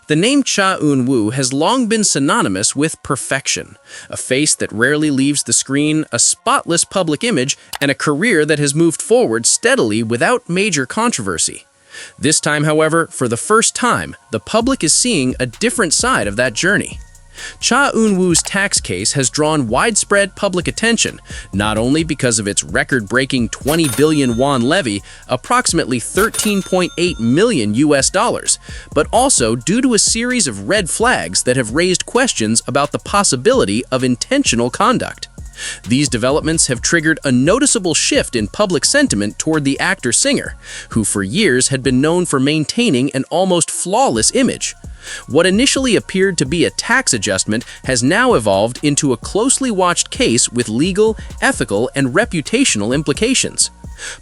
The name Cha Eun-woo has long been synonymous with perfection, a face that rarely leaves the screen, a spotless public image, and a career that has moved forward steadily without major controversy. This time, however, for the first time, the public is seeing a different side of that journey. Cha Eun-woo's tax case has drawn widespread public attention, not only because of its record-breaking 20 billion won levy, approximately 13.8 million US dollars, but also due to a series of red flags that have raised questions about the possibility of intentional conduct. These developments have triggered a noticeable shift in public sentiment toward the actor-singer, who for years had been known for maintaining an almost flawless image. What initially appeared to be a tax adjustment has now evolved into a closely watched case with legal, ethical, and reputational implications.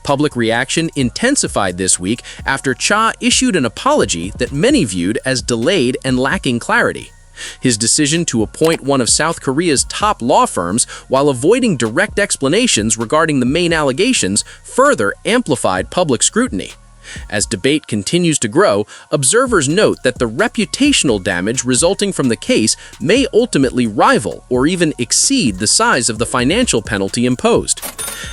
Public reaction intensified this week after Cha issued an apology that many viewed as delayed and lacking clarity. His decision to appoint one of South Korea's top law firms while avoiding direct explanations regarding the main allegations further amplified public scrutiny. As debate continues to grow, observers note that the reputational damage resulting from the case may ultimately rival or even exceed the size of the financial penalty imposed.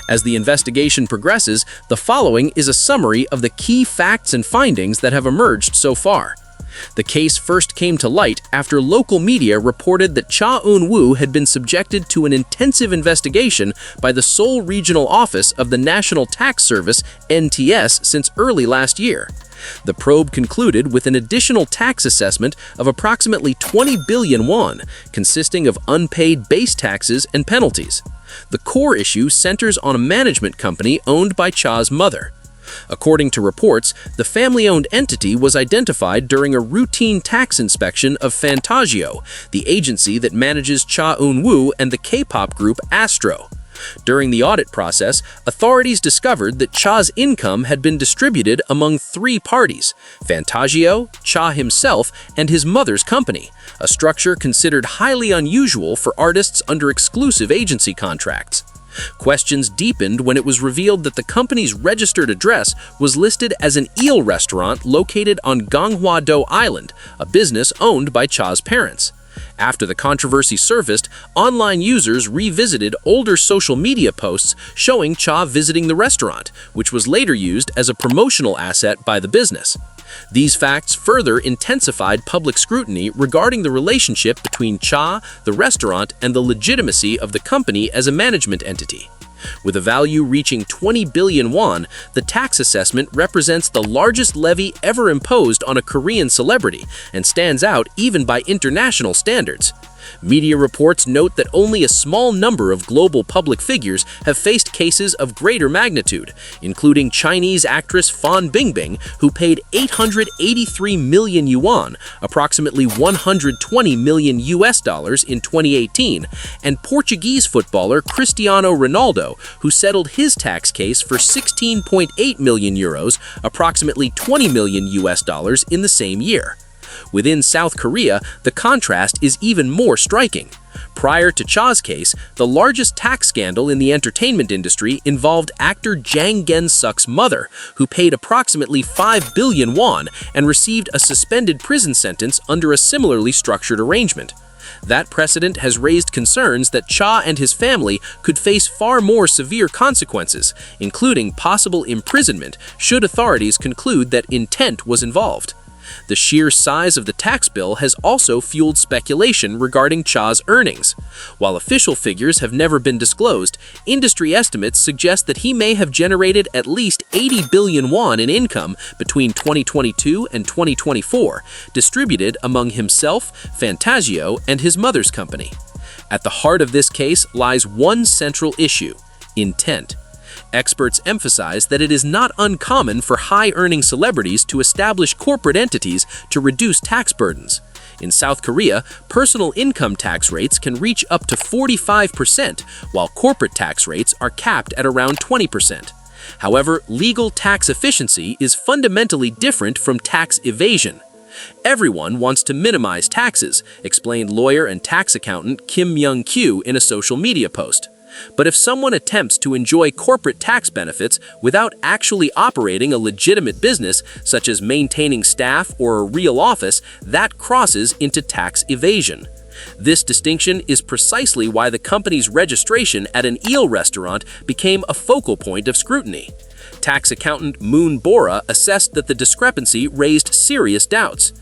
As the investigation progresses, the following is a summary of the key facts and findings that have emerged so far. The case first came to light after local media reported that Cha Eun-woo had been subjected to an intensive investigation by the Seoul Regional Office of the National Tax Service (NTS) since early last year. The probe concluded with an additional tax assessment of approximately 20 billion won, consisting of unpaid base taxes and penalties. The core issue centers on a management company owned by Cha's mother. According to reports, the family-owned entity was identified during a routine tax inspection of Fantagio, the agency that manages Cha Eun-woo and the K-pop group Astro. During the audit process, authorities discovered that Cha's income had been distributed among three parties: Fantagio, Cha himself, and his mother's company, a structure considered highly unusual for artists under exclusive agency contracts. Questions deepened when it was revealed that the company's registered address was listed as an eel restaurant located on Ganghwa-do Island, a business owned by Cha's parents. After the controversy surfaced, online users revisited older social media posts showing Cha visiting the restaurant, which was later used as a promotional asset by the business. These facts further intensified public scrutiny regarding the relationship between Cha, the restaurant, and the legitimacy of the company as a management entity. With a value reaching 20 billion won, the tax assessment represents the largest levy ever imposed on a Korean celebrity and stands out even by international standards. Media reports note that only a small number of global public figures have faced cases of greater magnitude, including Chinese actress Fan Bingbing, who paid 883 million yuan, approximately 120 million US dollars in 2018, and Portuguese footballer Cristiano Ronaldo, who settled his tax case for 16.8 million euros, approximately 20 million US dollars in the same year. Within South Korea, the contrast is even more striking. Prior to Cha's case, the largest tax scandal in the entertainment industry involved actor Jang Gen-suk's mother, who paid approximately 5 billion won and received a suspended prison sentence under a similarly structured arrangement. That precedent has raised concerns that Cha and his family could face far more severe consequences, including possible imprisonment should authorities conclude that intent was involved. The sheer size of the tax bill has also fueled speculation regarding Cha's earnings. While official figures have never been disclosed, industry estimates suggest that he may have generated at least 80 billion won in income between 2022 and 2024, distributed among himself, Fantagio, and his mother's company. At the heart of this case lies one central issue: intent. Experts emphasize that it is not uncommon for high-earning celebrities to establish corporate entities to reduce tax burdens. In South Korea, personal income tax rates can reach up to 45%, while corporate tax rates are capped at around 20%. However, legal tax efficiency is fundamentally different from tax evasion. Everyone wants to minimize taxes, explained lawyer and tax accountant Kim Myung-kyu in a social media post. But if someone attempts to enjoy corporate tax benefits without actually operating a legitimate business, such as maintaining staff or a real office, that crosses into tax evasion. This distinction is precisely why the company's registration at an eel restaurant became a focal point of scrutiny. Tax accountant Moon Bora assessed that the discrepancy raised serious doubts.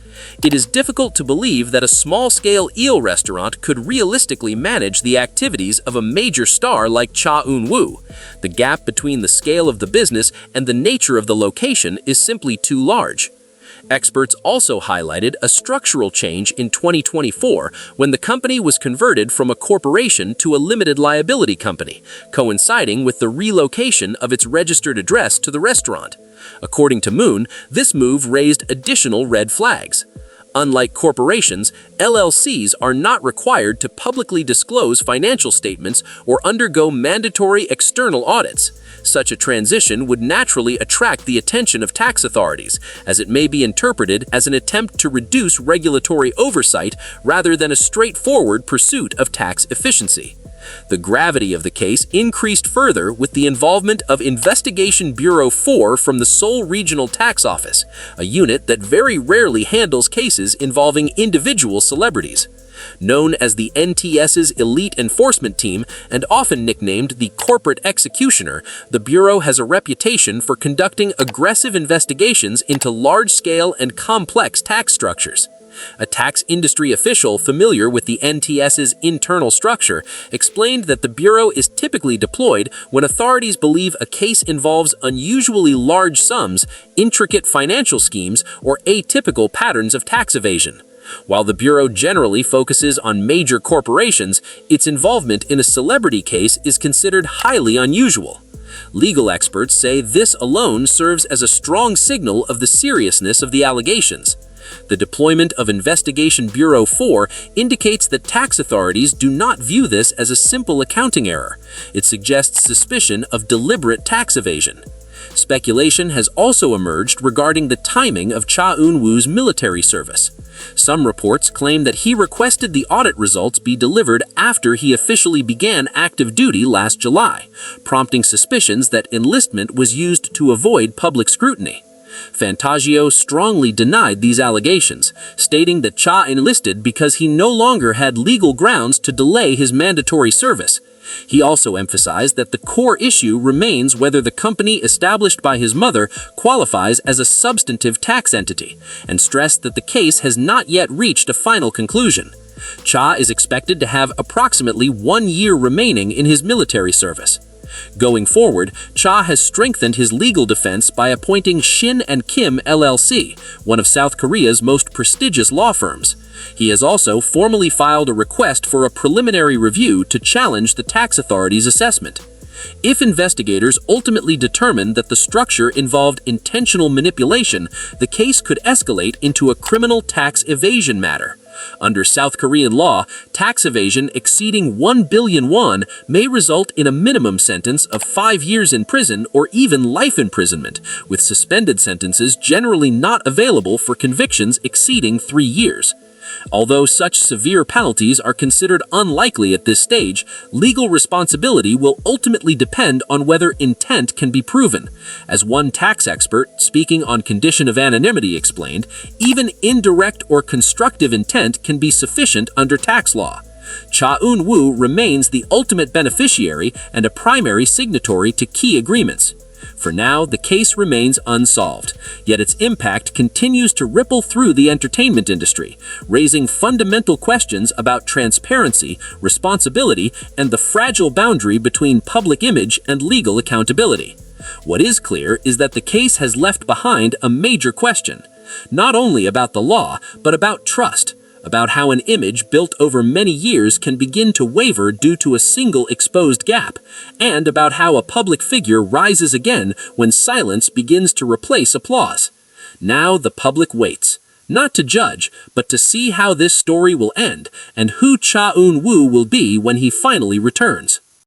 It is difficult to believe that a small-scale eel restaurant could realistically manage the activities of a major star like Cha Eun-woo. The gap between the scale of the business and the nature of the location is simply too large. Experts also highlighted a structural change in 2024 when the company was converted from a corporation to a limited liability company, coinciding with the relocation of its registered address to the restaurant. According to Moon, this move raised additional red flags. Unlike corporations, LLCs are not required to publicly disclose financial statements or undergo mandatory external audits. Such a transition would naturally attract the attention of tax authorities, as it may be interpreted as an attempt to reduce regulatory oversight rather than a straightforward pursuit of tax efficiency. The gravity of the case increased further with the involvement of Investigation Bureau 4 from the Seoul Regional Tax Office, a unit that very rarely handles cases involving individual celebrities. Known as the NTS's elite enforcement team and often nicknamed the corporate executioner, the Bureau has a reputation for conducting aggressive investigations into large-scale and complex tax structures. A tax industry official familiar with the NTS's internal structure explained that the Bureau is typically deployed when authorities believe a case involves unusually large sums, intricate financial schemes, or atypical patterns of tax evasion. While the Bureau generally focuses on major corporations, its involvement in a celebrity case is considered highly unusual. Legal experts say this alone serves as a strong signal of the seriousness of the allegations. The deployment of Investigation Bureau 4 indicates that tax authorities do not view this as a simple accounting error. It suggests suspicion of deliberate tax evasion. Speculation has also emerged regarding the timing of Cha Eun-woo's military service. Some reports claim that he requested the audit results be delivered after he officially began active duty last July, prompting suspicions that enlistment was used to avoid public scrutiny. Fantagio strongly denied these allegations, stating that Cha enlisted because he no longer had legal grounds to delay his mandatory service. He also emphasized that the core issue remains whether the company established by his mother qualifies as a substantive tax entity, and stressed that the case has not yet reached a final conclusion. Cha is expected to have approximately 1 year remaining in his military service. Going forward, Cha has strengthened his legal defense by appointing Shin & Kim LLC, one of South Korea's most prestigious law firms. He has also formally filed a request for a preliminary review to challenge the tax authority's assessment. If investigators ultimately determine that the structure involved intentional manipulation, the case could escalate into a criminal tax evasion matter. Under South Korean law, tax evasion exceeding 1 billion won may result in a minimum sentence of 5 years in prison or even life imprisonment, with suspended sentences generally not available for convictions exceeding 3 years. Although such severe penalties are considered unlikely at this stage, legal responsibility will ultimately depend on whether intent can be proven. As one tax expert, speaking on condition of anonymity, explained, even indirect or constructive intent can be sufficient under tax law. Cha Eun-woo remains the ultimate beneficiary and a primary signatory to key agreements. For now, the case remains unsolved, yet its impact continues to ripple through the entertainment industry, raising fundamental questions about transparency, responsibility, and the fragile boundary between public image and legal accountability. What is clear is that the case has left behind a major question, not only about the law, but about trust, about how an image built over many years can begin to waver due to a single exposed gap, and about how a public figure rises again when silence begins to replace applause. Now the public waits, not to judge, but to see how this story will end and who Cha Eun-woo will be when he finally returns.